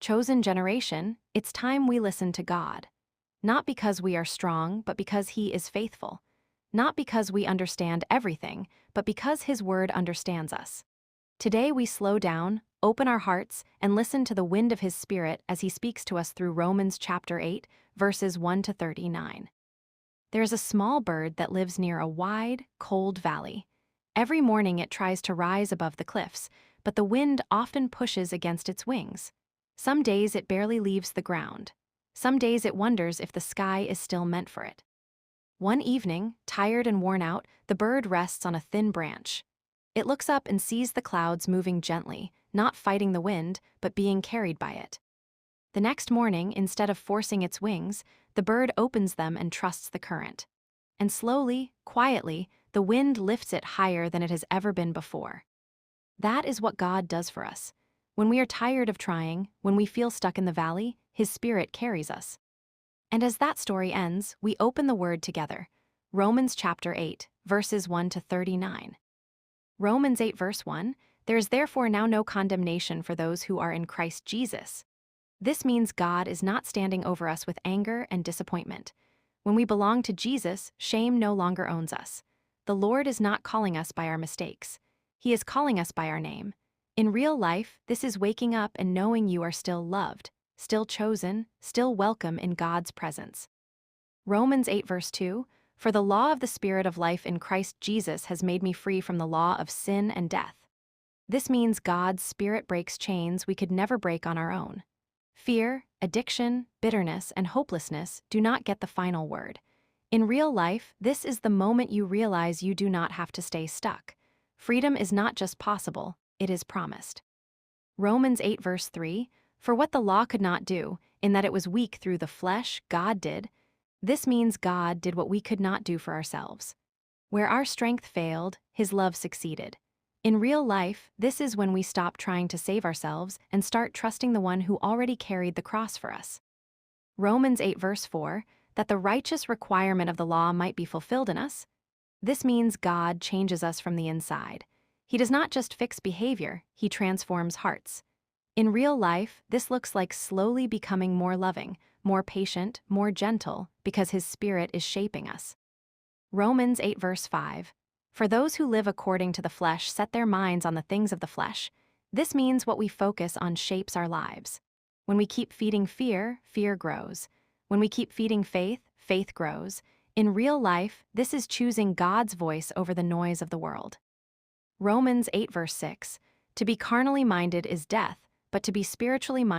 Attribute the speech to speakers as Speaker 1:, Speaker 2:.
Speaker 1: chosen generation, it's time we listen to God. Not because we are strong, but because He is faithful. Not because we understand everything, but because His word understands us. Today we slow down, open our hearts, and listen to the wind of His Spirit as He speaks to us through Romans chapter 8, verses 1 to 39. There is a small bird that lives near a wide, cold valley. Every morning it tries to rise above the cliffs, but the wind often pushes against its wings. Some days it barely leaves the ground. Some days it wonders if the sky is still meant for it. One evening, tired and worn out, the bird rests on a thin branch. It looks up and sees the clouds moving gently, not fighting the wind, but being carried by it. The next morning, instead of forcing its wings, the bird opens them and trusts the current. And slowly, quietly, the wind lifts it higher than it has ever been before. That is what God does for us. When we are tired of trying, when we feel stuck in the valley, His Spirit carries us. And as that story ends, we open the Word together. Romans chapter 8, verses 1 to 39. Romans 8 verse 1, "There is therefore now no condemnation for those who are in Christ Jesus." This means God is not standing over us with anger and disappointment. When we belong to Jesus, shame no longer owns us. The Lord is not calling us by our mistakes. He is calling us by our name. In real life, this is waking up and knowing you are still loved, still chosen, still welcome in God's presence. Romans 8 verse 2, "For the law of the Spirit of life in Christ Jesus has made me free from the law of sin and death." This means God's Spirit breaks chains we could never break on our own. Fear, addiction, bitterness, and hopelessness do not get the final word. In real life, this is the moment you realize you do not have to stay stuck. Freedom is not just possible, it is promised. Romans 8 verse 3, "For what the law could not do, in that it was weak through the flesh, God did." This means God did what we could not do for ourselves. Where our strength failed, His love succeeded. In real life, this is when we stop trying to save ourselves and start trusting the one who already carried the cross for us. Romans 8 verse 4, "That the righteous requirement of the law might be fulfilled in us." This means God changes us from the inside. He does not just fix behavior, He transforms hearts. In real life, this looks like slowly becoming more loving, more patient, more gentle, because His Spirit is shaping us. Romans 8 verse 5, "For those who live according to the flesh set their minds on the things of the flesh." This means what we focus on shapes our lives. When we keep feeding fear, fear grows. When we keep feeding faith, faith grows. In real life, this is choosing God's voice over the noise of the world. Romans 8 verse 6, "To be carnally minded is death, but to be spiritually minded